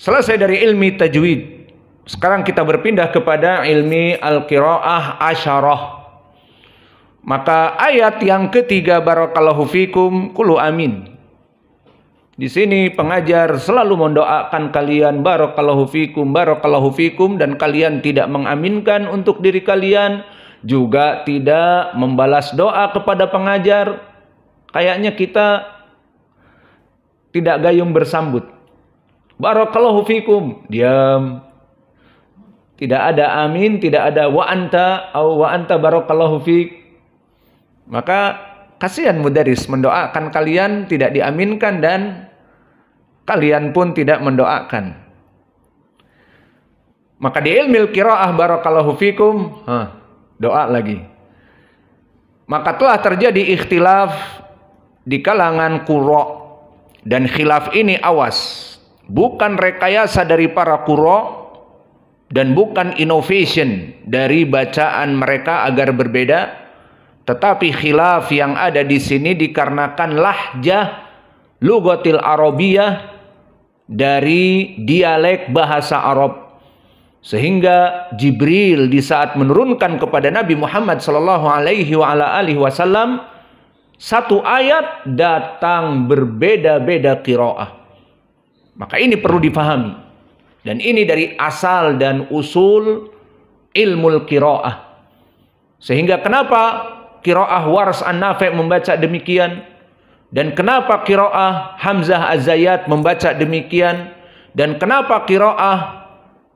Selesai dari ilmi tajwid. Sekarang kita berpindah kepada ilmi al-qiraah asyarah. Maka ayat yang ketiga, barakallahu fikum, qulu amin. Di sini pengajar selalu mendoakan kalian barakallahu fikum, dan kalian tidak mengaminkan untuk diri kalian, juga tidak membalas doa kepada pengajar. Kayaknya kita tidak gayung bersambut. Barakallahu fikum, diam. Tidak ada amin, tidak ada wa anta barakallahu fik. Maka kasihan mudaris mendoakan kalian tidak diaminkan dan kalian pun tidak mendoakan. Maka di ilmu qiraah barakallahu fikum, doa lagi. Maka telah terjadi ikhtilaf di kalangan qurra, dan khilaf ini awas, bukan rekayasa dari para qurra dan bukan innovation dari bacaan mereka agar berbeda. Tetapi khilaf yang ada di sini dikarenakan lahjah lugatil arabiyah, dari dialek bahasa Arab. Sehingga Jibril di saat menurunkan kepada Nabi Muhammad sallallahu alaihi wasallam satu ayat datang berbeda-beda qiraah. Maka ini perlu dipahami. Dan ini dari asal dan usul ilmu qiraah. Sehingga kenapa qiraah Wars an-Nafi' membaca demikian, dan kenapa qiraah Hamzah Az-Zayyat membaca demikian, dan kenapa qiraah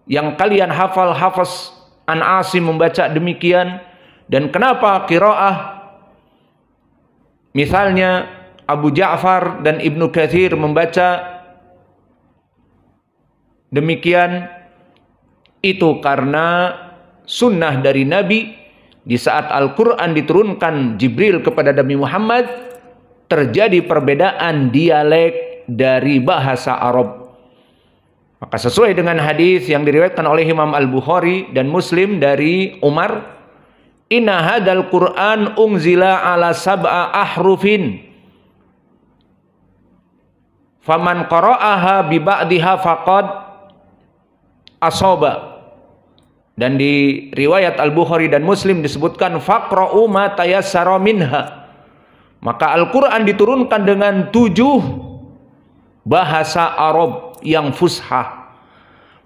yang kalian hafal Hafs an Asim membaca demikian, dan kenapa qiraah misalnya Abu Ja'far dan Ibnu Katsir membaca demikian. Itu karena sunnah dari Nabi. Di saat Al-Quran diturunkan Jibril kepada Nabi Muhammad, terjadi perbedaan dialek dari bahasa Arab. Maka sesuai dengan hadis yang diriwayatkan oleh Imam Al-Bukhari dan Muslim dari Umar, inna hadal Qur'an unzila ala sab'a ahrufin, faman qara'aha bi ba'diha faqad asaba. Dan di riwayat Al-Bukhari dan Muslim disebutkan faqra'u ma tayassara minha. Maka Al-Quran diturunkan dengan 7 bahasa Arab yang fushah.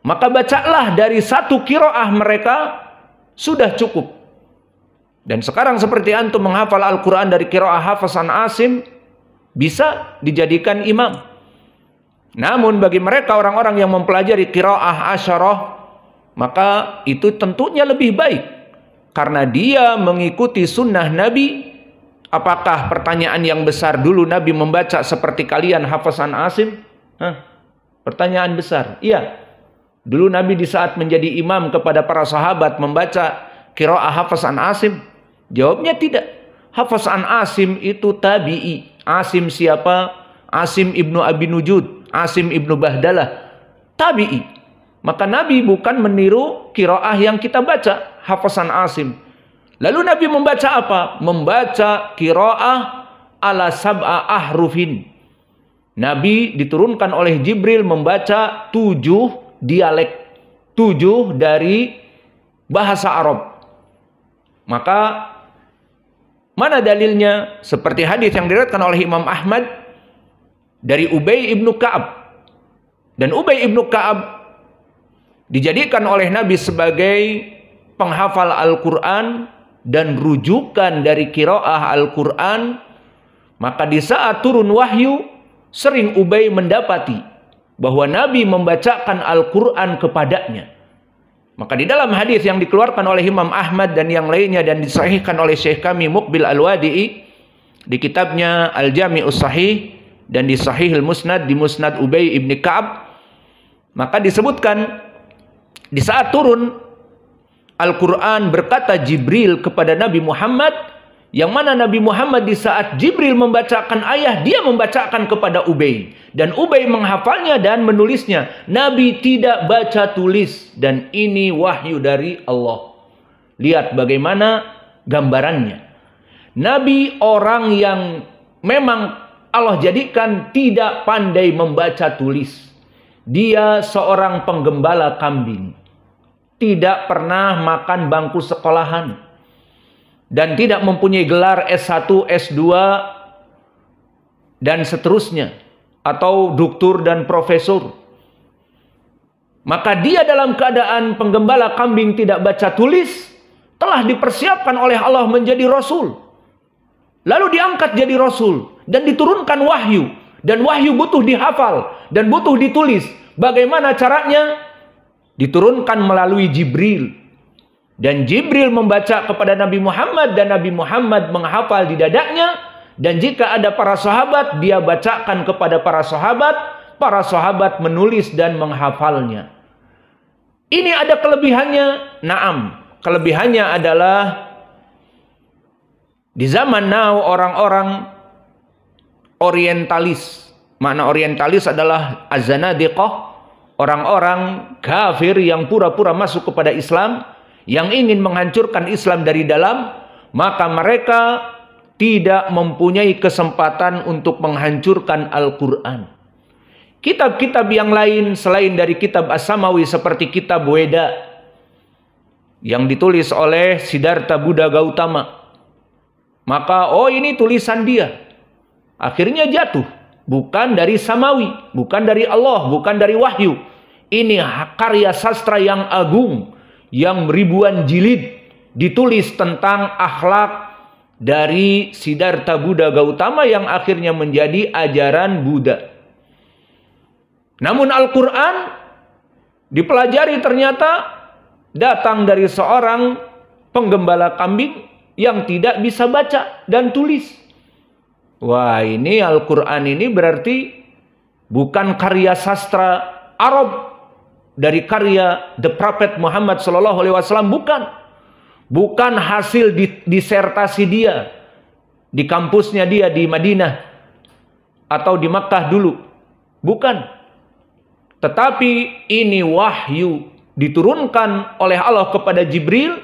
Maka bacalah dari satu qiraah mereka, sudah cukup. Dan sekarang seperti antum menghafal Al-Quran dari qiraah Hafs an Asim, bisa dijadikan imam. Namun bagi mereka orang-orang yang mempelajari qiraah asyarah, maka itu tentunya lebih baik, karena dia mengikuti sunnah Nabi. Apakah pertanyaan yang besar dulu Nabi membaca seperti kalian Hafs an Asim? Pertanyaan besar. Iya. Dulu Nabi di saat menjadi imam kepada para sahabat membaca qiraah Hafs an Asim? Jawabnya tidak. Hafs an Asim itu tabi'i. Asim siapa? Asim ibnu Abi Nujud, Asim ibnu Bahdalah, tabi'i. Maka Nabi bukan meniru qiraah yang kita baca, Hafs an Asim. Lalu Nabi membaca apa? Membaca qiraah ala sab'a ahrufin. Nabi diturunkan oleh Jibril membaca 7 dialek, 7 dari bahasa Arab. Maka mana dalilnya? Seperti hadis yang diriwayatkan oleh Imam Ahmad dari Ubay ibnu Ka'ab. Dan Ubay ibnu Ka'ab dijadikan oleh Nabi sebagai penghafal Al-Quran dan rujukan dari qiraah Al-Quran. Maka di saat turun wahyu, sering Ubay mendapati bahwa Nabi membacakan Al-Quran kepadanya. Maka di dalam hadis yang dikeluarkan oleh Imam Ahmad dan yang lainnya dan disahihkan oleh Syekh kami Muqbil Al-Wadi'i di kitabnya Al-Jami'us Sahih dan di Sahihul Musnad, di Musnad Ubay ibn Ka'ab, maka disebutkan di saat turun Al-Quran berkata Jibril kepada Nabi Muhammad, yang mana Nabi Muhammad di saat Jibril membacakan ayat, dia membacakan kepada Ubay. Dan Ubay menghafalnya dan menulisnya. Nabi tidak baca tulis. Dan ini wahyu dari Allah. Lihat bagaimana gambarannya. Nabi orang yang memang Allah jadikan tidak pandai membaca tulis. Dia seorang penggembala kambing, tidak pernah makan bangku sekolahan, dan tidak mempunyai gelar S1, S2, dan seterusnya, atau doktor dan profesor. Maka dia dalam keadaan penggembala kambing tidak baca tulis, telah dipersiapkan oleh Allah menjadi Rasul. Lalu diangkat jadi Rasul, dan diturunkan wahyu. Dan wahyu butuh dihafal, dan butuh ditulis. Bagaimana caranya? Diturunkan melalui Jibril. Dan Jibril membaca kepada Nabi Muhammad, dan Nabi Muhammad menghafal di dadanya. Dan jika ada para sahabat, dia bacakan kepada para sahabat menulis dan menghafalnya. Ini ada kelebihannya? Naam. Kelebihannya adalah di zaman now orang-orang orientalis. Makna orientalis adalah az-zanadiqah, orang-orang kafir yang pura-pura masuk kepada Islam, yang ingin menghancurkan Islam dari dalam, maka mereka tidak mempunyai kesempatan untuk menghancurkan Al-Quran. Kitab-kitab yang lain selain dari kitab As-Samawi seperti kitab Weda yang ditulis oleh Siddhartha Buddha Gautama, maka ini tulisan dia. Akhirnya jatuh. Bukan dari Samawi, bukan dari Allah, bukan dari wahyu. Ini karya sastra yang agung, yang ribuan jilid ditulis tentang akhlak dari Siddhartha Buddha Gautama yang akhirnya menjadi ajaran Buddha. Namun Al-Quran dipelajari ternyata datang dari seorang penggembala kambing yang tidak bisa baca dan tulis. Wah, ini Al-Quran ini berarti bukan karya sastra Arab dari karya The Prophet Muhammad SAW, bukan hasil disertasi dia di kampusnya dia di Madinah atau di Makkah dulu, bukan. Tetapi ini wahyu diturunkan oleh Allah kepada Jibril,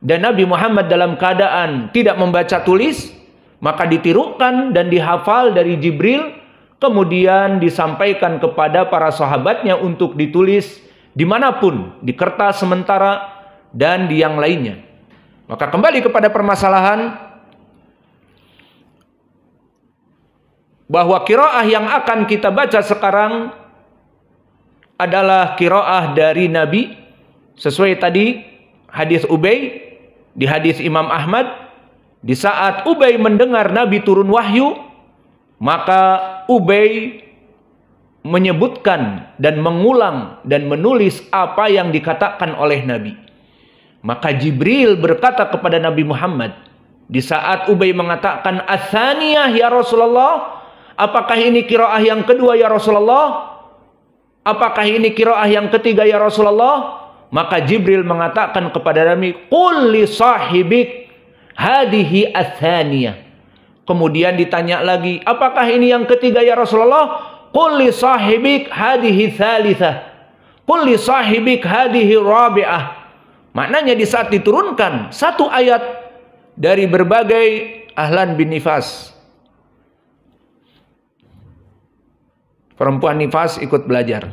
dan Nabi Muhammad dalam keadaan tidak membaca tulis, maka ditirukan dan dihafal dari Jibril, kemudian disampaikan kepada para sahabatnya untuk ditulis dimanapun, di kertas sementara dan di yang lainnya. Maka kembali kepada permasalahan bahwa qiraah yang akan kita baca sekarang adalah qiraah dari Nabi, sesuai tadi hadis Ubay, di hadis Imam Ahmad. Di saat Ubay mendengar Nabi turun wahyu, maka Ubay menyebutkan dan mengulang dan menulis apa yang dikatakan oleh Nabi. Maka Jibril berkata kepada Nabi Muhammad, di saat Ubay mengatakan ats-tsaniyah ya Rasulullah, apakah ini qiraah yang kedua ya Rasulullah? Apakah ini qiraah yang ketiga ya Rasulullah? Maka Jibril mengatakan kepada Nabi, qul li sahibik hadihi ats-tsaniyah. Kemudian ditanya lagi, apakah ini yang ketiga ya Rasulullah? Qul li sahibik hadihi tsalitsah. Qul li sahibik hadihi rabi'ah. Maknanya di saat diturunkan satu ayat dari berbagai ahlan bin nifas, perempuan nifas ikut belajar.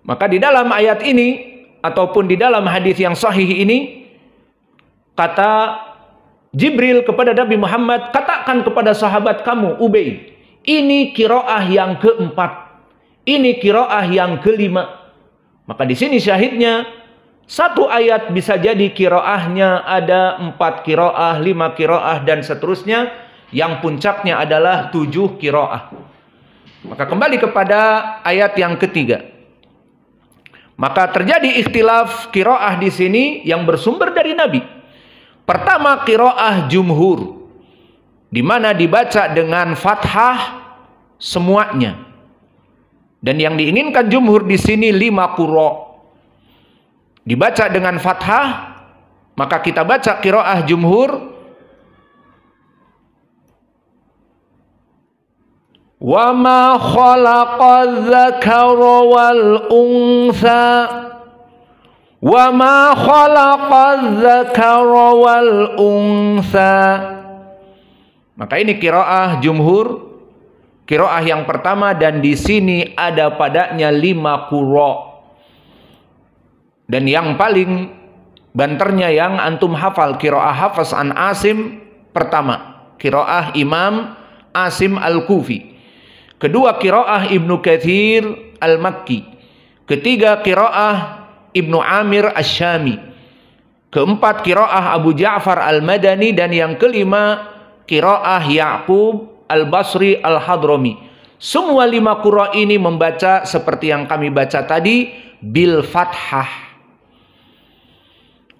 Maka di dalam ayat ini ataupun di dalam hadis yang sahih ini, kata Jibril kepada Nabi Muhammad, katakan kepada sahabat kamu Ubay, ini qiraah yang keempat, ini qiraah yang kelima. Maka di sini syahidnya, satu ayat bisa jadi qiraahnya ada 4 qiraah, 5 qiraah dan seterusnya, yang puncaknya adalah 7 qiraah. Maka kembali kepada ayat yang ketiga. Maka terjadi ikhtilaf qiraah di sini yang bersumber dari Nabi. Pertama qiraah jumhur, di mana dibaca dengan fathah semuanya. Dan yang diinginkan jumhur di sini 5 qura. Dibaca dengan fathah, maka kita baca qiraah jumhur. Wa ma khalaqadz dzakara wal untha. Wa ma khalaqadz dzakara wal untha. Maka ini qiraah jumhur. Qiraah yang pertama, dan di sini ada padanya 5 qurra. Dan yang paling banternya yang antum hafal, qiraah Hafs an Asim pertama, qiraah Imam Asim Al-Kufi. Kedua, qiraah Ibnu Katsir Al-Makki. Ketiga, qiraah Ibnu Amir Asy-Syami. Keempat, qiraah Abu Ja'far Al-Madani. Dan yang kelima, qiraah Ya'qub Al-Basri Al-Hadrami. Semua 5 qurra ini membaca seperti yang kami baca tadi, bil fathah.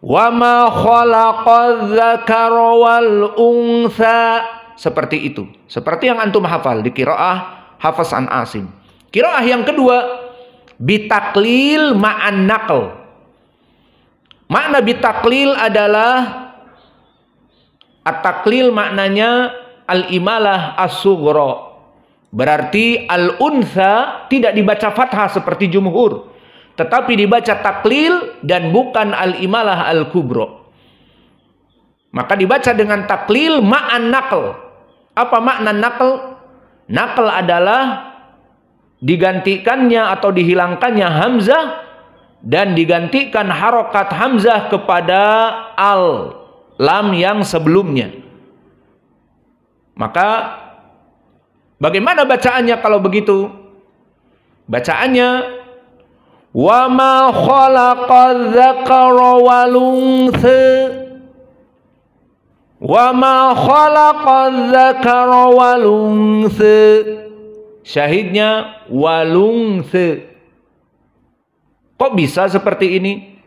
Wa ma khalaqadz dzakara wal untha. Seperti itu. Seperti yang antum hafal di qiraah Hafs an Asim. Qiraah yang kedua, bitaklil ma'an naql. Makna bitaklil adalah at-taklil maknanya al-imalah as-sughra. Berarti al-untha tidak dibaca fathah seperti jumhur, tetapi dibaca taklil dan bukan al-imalah al-kubra. Maka dibaca dengan taklil ma'an naql. Apa makna naql? Naql adalah digantikannya atau dihilangkannya hamzah dan digantikan harokat hamzah kepada al, lam yang sebelumnya. Maka bagaimana bacaannya kalau begitu? Bacaannya wa ma khalaqadz dzakara wal untha. Wa ma khalaqadz dzakara wal untha. Syahidnya wal untha. Kok bisa seperti ini?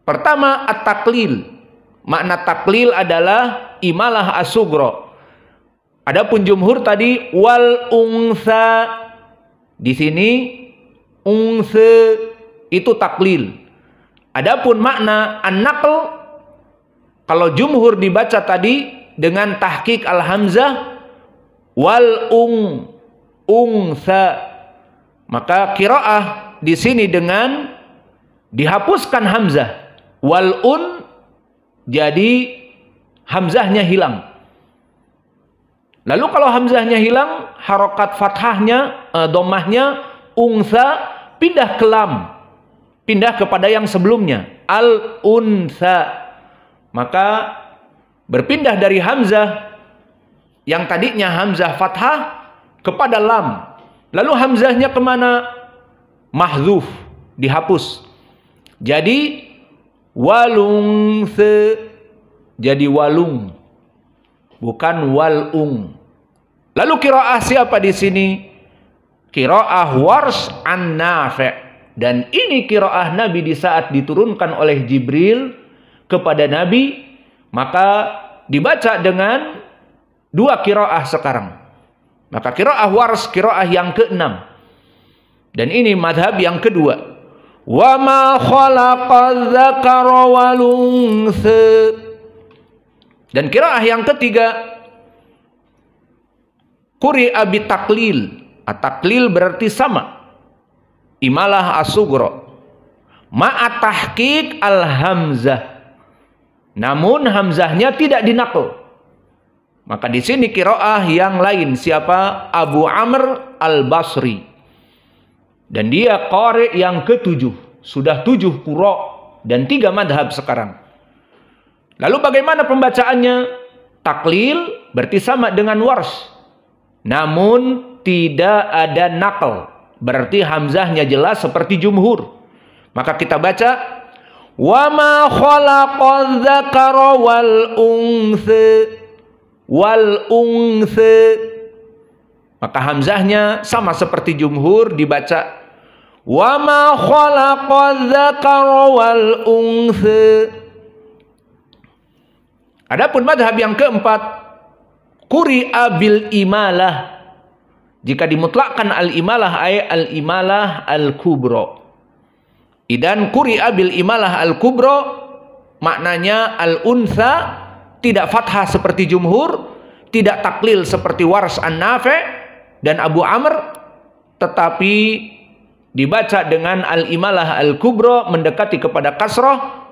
Pertama, at-taklil. Makna taklil adalah imalah as-sughra. Adapun jumhur tadi wal untha. Di sini untha itu taklil. Adapun makna an-naql, kalau jumhur dibaca tadi dengan tahqiq al-hamzah wal untha. Maka qiraah di sini dengan dihapuskan hamzah wal jadi hamzahnya hilang. Lalu kalau hamzahnya hilang, harokat fathahnya, dhammahnya untha pindah ke lam, pindah kepada yang sebelumnya al-untha. Maka berpindah dari hamzah yang tadinya hamzah fathah kepada lam. Lalu hamzahnya kemana? Mahdzuf, dihapus. Jadi walung jadi walung, bukan walung. Lalu qiraah siapa di sini? Qiraah Warsh an Nafi'. Dan ini qiraah Nabi di saat diturunkan oleh Jibril kepada Nabi, maka dibaca dengan 2 qiraah sekarang. Maka qiraah Warsh qiraah yang ke-6. Dan ini madhab yang kedua. Wa ma khalaqadz dzakara wal untha. Dan qiraah yang ketiga, quri'a bitaklil. At-taklil berarti sama, imalah as-sughra ma'a tahqiq al-hamzah. Namun hamzahnya tidak dinaql. Maka di sini qiraah yang lain, siapa? Abu Amr Al-Basri. Dan dia qari yang ke-7. Sudah 7 qurra dan 3 madhab sekarang. Lalu bagaimana pembacaannya? Taklil berarti sama dengan Warsh, namun tidak ada naql. Berarti hamzahnya jelas seperti jumhur. Maka kita baca wa ma khalaqadz dzakara wal untha. Wal untha. Maka hamzahnya sama seperti jumhur, dibaca wa ma khalaqadz dzakara wal untha. Adapun madhab yang keempat, quri'a bil imalah. Jika dimutlakkan al-imalah ay al-imalah al-kubra. Idan quri'a bil imalah al-kubra maknanya al-untha tidak fathah seperti jumhur, tidak taklil seperti Warsh an Nafi' dan Abu Amr, tetapi dibaca dengan al-imalah al-kubra mendekati kepada kasrah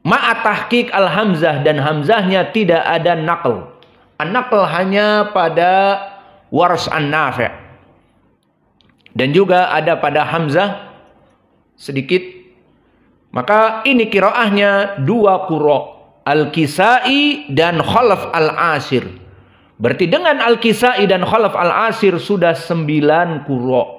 ma'a tahqiq al-hamzah, dan hamzahnya tidak ada naql. An-naql hanya pada Wars an-Nafi'. Dan juga ada pada Hamzah sedikit. Maka ini qiraahnya dua qura, Al-Kisai dan Khalaf Al-Ashir. Berarti dengan Al-Kisai dan Khalaf Al-Ashir sudah 9 qura.